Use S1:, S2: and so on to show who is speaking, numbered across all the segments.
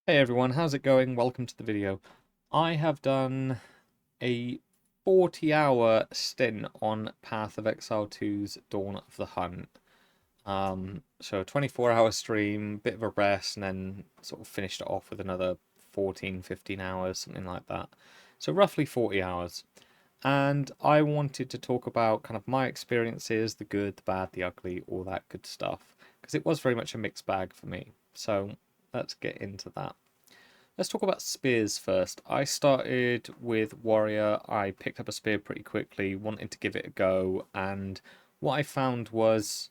S1: Hey everyone, how's it going? Welcome to the video. I have done a 40-hour stint on Path of Exile 2's Dawn of the Hunt. So a 24-hour stream, bit of a rest, and then sort of finished it off with another 14, 15 hours, something like that. So roughly 40 hours. And I wanted to talk about kind of my experiences, the good, the bad, the ugly, all that good stuff, because it was very much a mixed bag for me. So let's get into that. Let's talk about spears first. I started with warrior. I picked up a spear pretty quickly, wanted to give it a go, and what I found was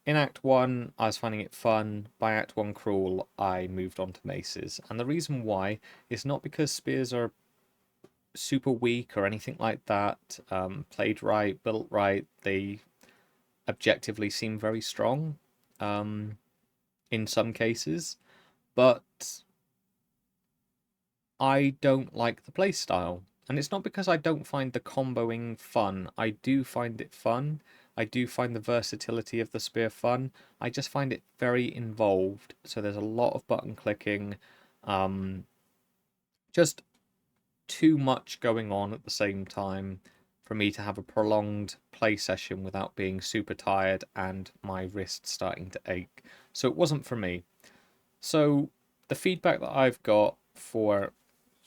S1: in Act 1, I was finding it fun. By Act 1 Cruel, I moved on to maces. And the reason why is not because spears are super weak or anything like that. Played right, built right, they objectively seem very strong in some cases, but I don't like the playstyle. And it's not because I don't find the comboing fun. I do find it fun. I do find the versatility of the spear fun. I just find it very involved. So there's a lot of button clicking. Um, just too much going on at the same time for me to have a prolonged play session without being super tired and my wrist starting to ache. So it wasn't for me. So the feedback that I've got for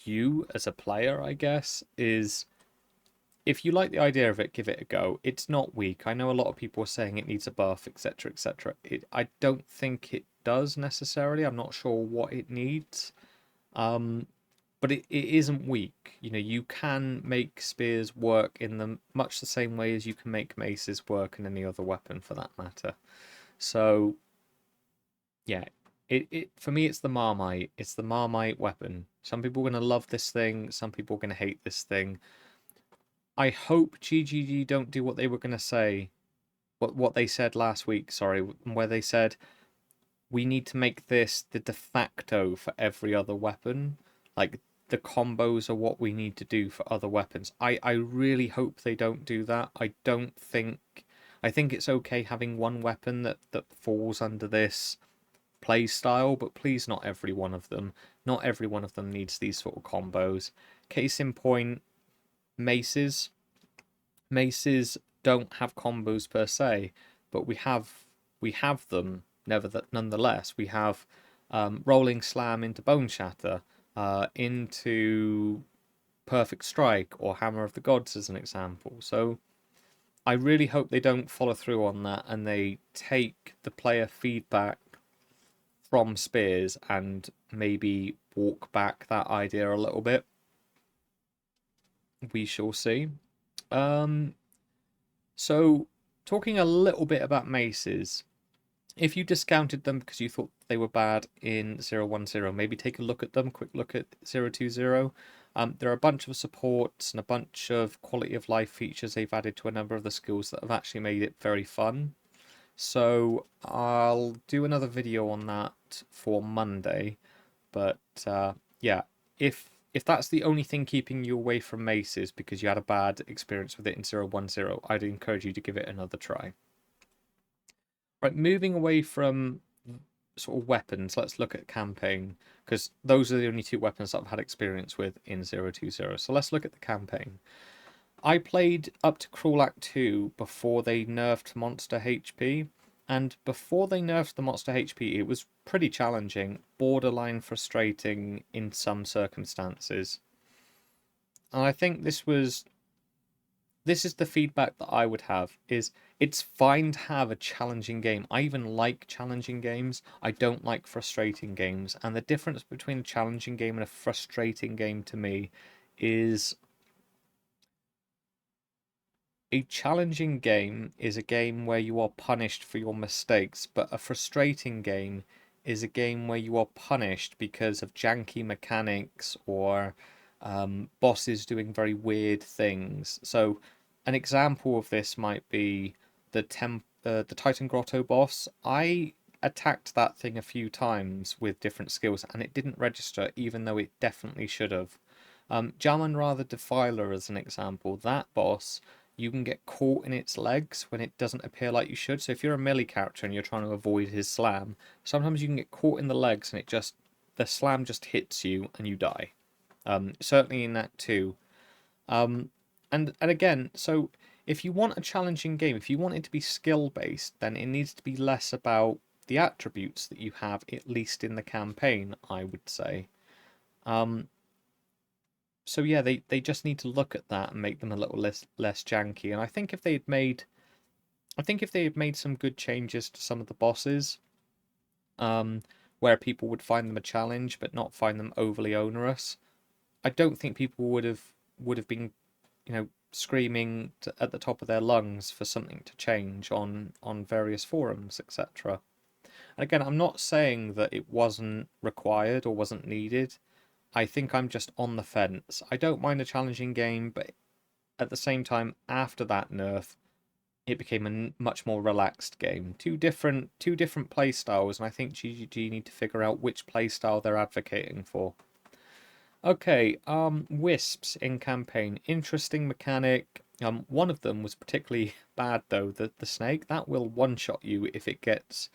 S1: you as a player, I guess, is if you like the idea of it, give it a go. It's not weak. I know a lot of people are saying it needs a buff, etc., etc. I don't think it does necessarily. I'm not sure what it needs. Um, but it isn't weak. You know, you can make spears work in the much the same way as you can make maces work in any other weapon for that matter. So yeah, it for me it's the Marmite. It's the Marmite weapon. Some people are gonna love this thing, some people are gonna hate this thing. I hope GGG don't do what they were gonna say, what they said last week, sorry, where they said we need to make this the de facto for every other weapon. Like the combos are what we need to do for other weapons. I really hope they don't do that. I think it's okay having one weapon that falls under this play style, but please not every one of them. Not every one of them needs these sort of combos. Case in point, maces. Maces don't have combos per se, but we have them nonetheless. We have rolling slam into bone shatter, into perfect strike or hammer of the gods as an example. So I really hope they don't follow through on that and they take the player feedback from Spears and maybe walk back that idea a little bit. We shall see. Um, so, talking a little bit about maces, if you discounted them because you thought they were bad in 010, maybe take a look at them, quick look at 020. There are a bunch of supports and a bunch of quality of life features they've added to a number of the skills that have actually made it very fun. So I'll do another video on that for Monday. But yeah, if that's the only thing keeping you away from maces because you had a bad experience with it in 010, I'd encourage you to give it another try. Right, moving away from sort of weapons, let's look at campaign because those are the only two weapons that I've had experience with in 020. So let's look at the campaign. I played up to Cruel Act 2 before they nerfed monster HP, and before they nerfed the monster HP, it was pretty challenging, borderline frustrating in some circumstances. And I think this is the feedback that I would have is it's fine to have a challenging game. I even like challenging games. I don't like frustrating games. And the difference between a challenging game and a frustrating game to me is a challenging game is a game where you are punished for your mistakes, but a frustrating game is a game where you are punished because of janky mechanics or bosses doing very weird things. So, an example of this might be the Titan Grotto boss. I attacked that thing a few times with different skills, and it didn't register, even though it definitely should have. Jaman the Defiler, as an example, that boss you can get caught in its legs when it doesn't appear like you should. So if you're a melee character and you're trying to avoid his slam, sometimes you can get caught in the legs and it just the slam just hits you and you die. Certainly in Act 2. And again, so if you want a challenging game, if you want it to be skill based, then it needs to be less about the attributes that you have, at least in the campaign, I would say. So yeah, they just need to look at that and make them a little less janky. And I think if they had made some good changes to some of the bosses, where people would find them a challenge but not find them overly onerous, I don't think people would have been, screaming at the top of their lungs for something to change on various forums, etc. And again, I'm not saying that it wasn't required or wasn't needed. I think I'm just on the fence. I don't mind a challenging game, but at the same time, after that nerf, it became a much more relaxed game. Two different play styles, and I think GGG need to figure out which play style they're advocating for. Okay, wisps in campaign. Interesting mechanic. One of them was particularly bad though. The snake that will one-shot you if it gets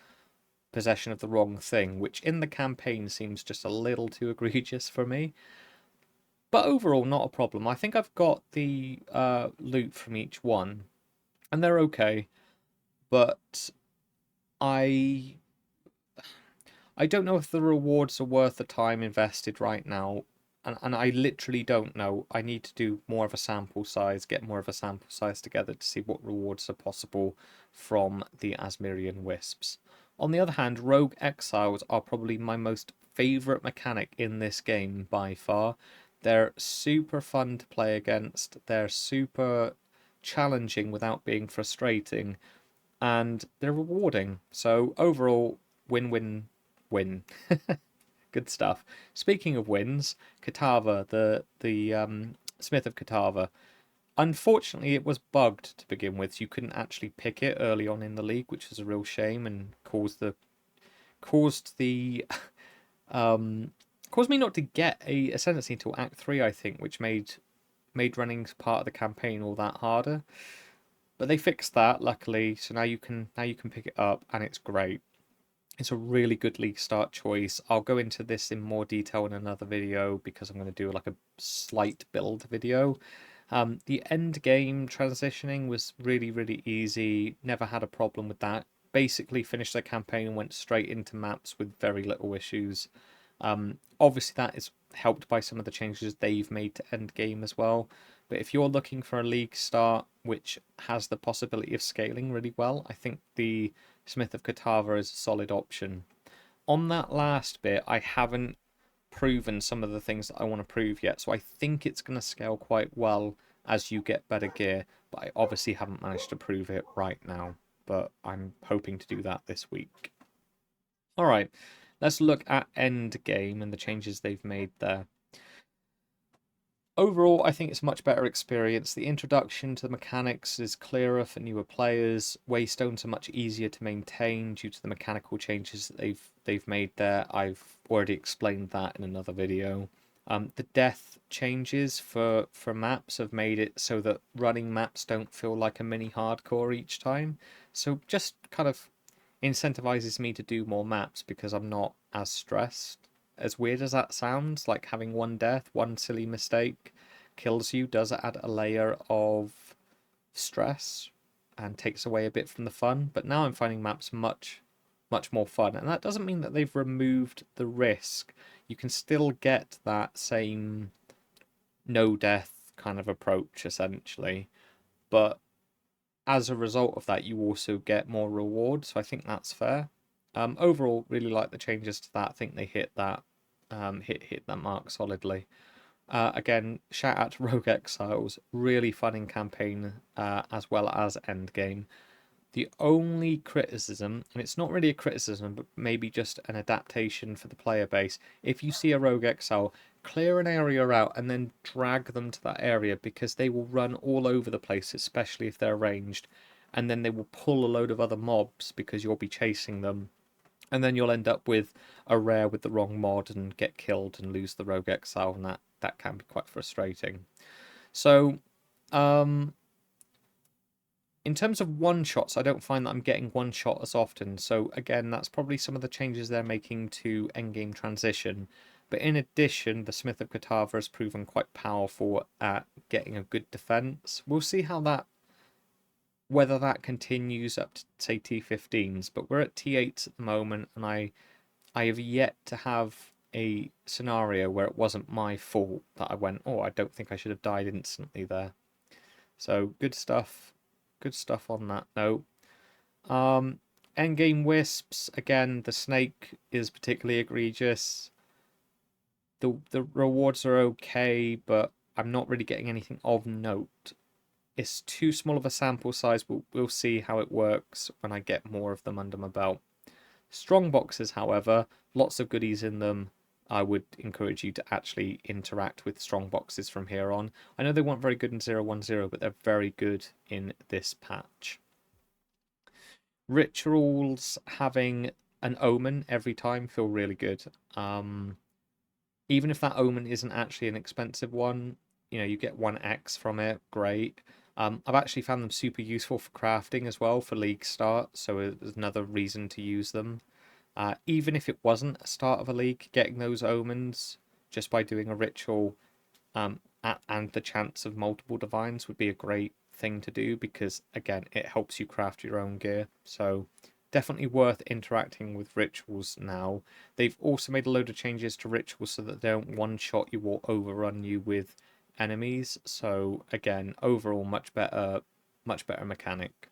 S1: possession of the wrong thing, which in the campaign seems just a little too egregious for me. But overall, not a problem. I think I've got the loot from each one, and they're okay. But I I don't know if the rewards are worth the time invested right now. And I literally don't know. I need to do more of a sample size, get more of a sample size together to see what rewards are possible from the Asmirian Wisps. On the other hand, Rogue Exiles are probably my most favourite mechanic in this game by far. They're super fun to play against, they're super challenging without being frustrating, and they're rewarding. So overall, win-win-win. Good stuff. Speaking of wins, Kitava, the Smith of Kitava. Unfortunately, it was bugged to begin with. So you couldn't actually pick it early on in the league, which was a real shame and caused the caused me not to get a ascendancy until Act 3, I think, which made running part of the campaign all that harder. But they fixed that, luckily, so now you can pick it up, and it's great. It's a really good league start choice. I'll go into this in more detail in another video because I'm going to do like a slight build video. The end game transitioning was really, really easy. Never had a problem with that. Basically finished the campaign and went straight into maps with very little issues. Obviously that is helped by some of the changes they've made to end game as well. But if you're looking for a league start which has the possibility of scaling really well, I think the Smith of Kitava is a solid option. On that last bit, I haven't proven some of the things that I want to prove yet, so I think it's going to scale quite well as you get better gear, but I obviously haven't managed to prove it right now, but I'm hoping to do that this week. Alright, let's look at end game and the changes they've made there. Overall, I think it's a much better experience. The introduction to the mechanics is clearer for newer players. Waystones are much easier to maintain due to the mechanical changes that they've made there. I've already explained that in another video. The death changes for maps have made it so that running maps don't feel like a mini hardcore each time. So just kind of incentivizes me to do more maps because I'm not as stressed. As weird as that sounds, like having one death, one silly mistake kills you, does add a layer of stress and takes away a bit from the fun. But now I'm finding maps much more fun, and that doesn't mean that they've removed the risk. You can still get that same no death kind of approach essentially, but as a result of that, you also get more reward. So I think that's fair. Overall, really like the changes to that. I think they hit that hit that mark solidly. Again, shout out to Rogue Exiles. Really fun in campaign as well as endgame. The only criticism, and it's not really a criticism, but maybe just an adaptation for the player base, if you see a Rogue Exile, clear an area out and then drag them to that area because they will run all over the place, especially if they're ranged, and then they will pull a load of other mobs because you'll be chasing them. And then you'll end up with a rare with the wrong mod and get killed and lose the Rogue Exile, and that can be quite frustrating. So, in In terms of one-shots, I don't find that I'm getting one-shot as often. So again, that's probably some of the changes they're making to endgame transition. But in addition, the Smith of Kitava has proven quite powerful at getting a good defense. We'll see how that, whether that continues up to, say, T15s. But we're at T8s at the moment, and I have yet to have a scenario where it wasn't my fault that I went, oh, I don't think I should have died instantly there. So good stuff. Good stuff on that note. Endgame wisps, again, the snake is particularly egregious. The rewards are okay, but I'm not really getting anything of note. It's too small of a sample size. We'll see how it works when I get more of them under my belt. Strong boxes, however, lots of goodies in them. I would encourage you to actually interact with strong boxes from here on. I know they weren't very good in 010, but they're very good in this patch. Rituals having an omen every time feel really good. Even if that omen isn't actually an expensive one, you get 1x from it, great. I've actually found them super useful for crafting as well for league start, so it's another reason to use them. Even if it wasn't a start of a league, getting those omens just by doing a ritual and the chance of multiple divines would be a great thing to do, because again, it helps you craft your own gear. So definitely worth interacting with rituals now. They've also made a load of changes to rituals so that they don't one-shot you or overrun you with enemies. So again, overall much better mechanic.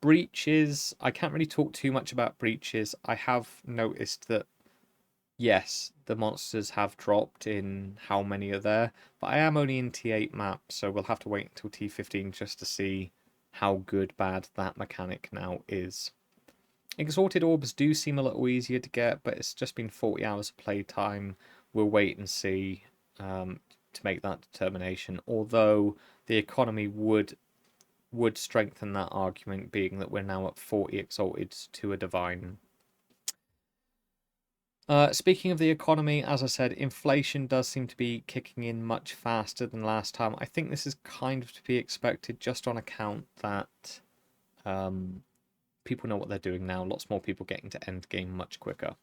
S1: Breaches, I can't really talk too much about breaches. I have noticed that yes, the monsters have dropped in how many are there, but I am only in T8 map, so we'll have to wait until T15 just to see how good bad that mechanic now is. Exalted orbs do seem a little easier to get, but it's just been 40 hours of playtime. We'll wait and see to make that determination, although the economy would strengthen that argument, being that we're now at 40 exalted to a divine. Speaking of the economy, as I said, inflation does seem to be kicking in much faster than last time. I think this is kind of to be expected just on account that people know what they're doing now. Lots more people getting to end game much quicker.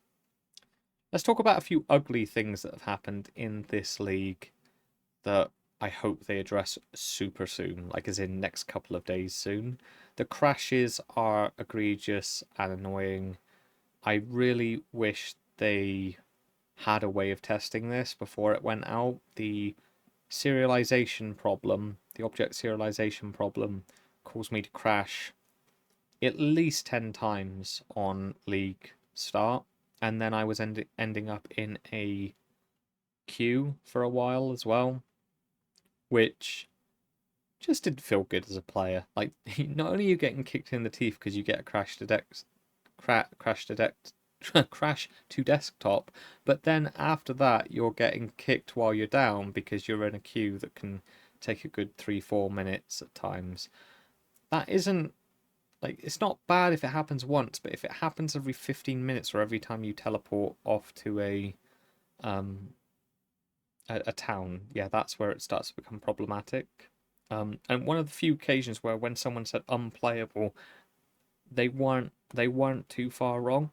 S1: Let's talk about a few ugly things that have happened in this league that I hope they address super soon, like as in next couple of days soon. The crashes are egregious and annoying. I really wish they had a way of testing this before it went out. The serialization problem, the object serialization problem, caused me to crash at least 10 times on League start, and then I was ending up in a queue for a while as well, which just didn't feel good as a player. Like, not only are you getting kicked in the teeth because you get a crash to desktop, but then after that you're getting kicked while you're down because you're in a queue that can take a good 3-4 minutes at times. That isn't, like, it's not bad if it happens once, but if it happens every 15 minutes or every time you teleport off to a town, yeah, that's where it starts to become problematic. And one of the few occasions where when someone said unplayable, they weren't too far wrong.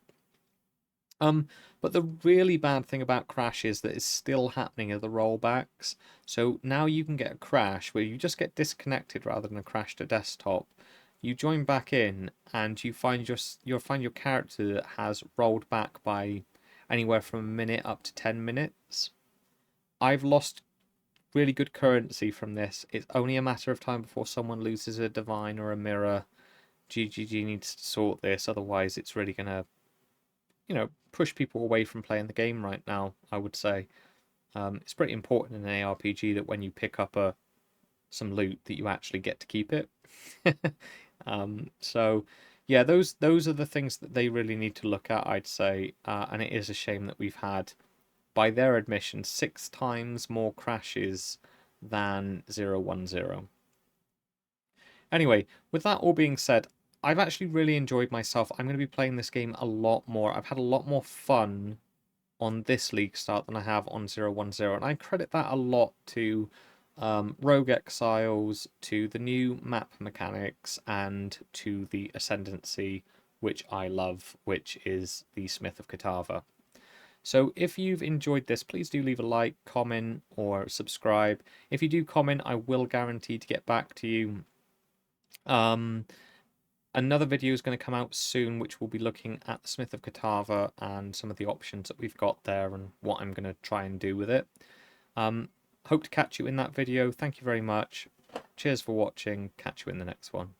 S1: But the really bad thing about crashes that is still happening are the rollbacks. So now you can get a crash where you just get disconnected rather than a crash to desktop. You join back in and you find your character that has rolled back by anywhere from a minute up to 10 minutes. I've lost really good currency from this. It's only a matter of time before someone loses a divine or a mirror. GGG needs to sort this, otherwise it's really gonna, push people away from playing the game right now, I would say. It's pretty important in an ARPG that when you pick up some loot that you actually get to keep it. So yeah, those are the things that they really need to look at, I'd say. And it is a shame that we've had, by their admission, 6 times more crashes than 010. Anyway, with that all being said, I've actually really enjoyed myself. I'm going to be playing this game a lot more. I've had a lot more fun on this league start than I have on 010, and I credit that a lot to rogue exiles to the new map mechanics and to the ascendancy, which I love, which is the Smith of Kitava. So if you've enjoyed this, please do leave a like, comment, or subscribe. If you do comment, I will guarantee to get back to you. Another video is going to come out soon, which will be looking at the Smith of Kitava and some of the options that we've got there and what I'm going to try and do with it. Hope to catch you in that video. Thank you very much. Cheers for watching. Catch you in the next one.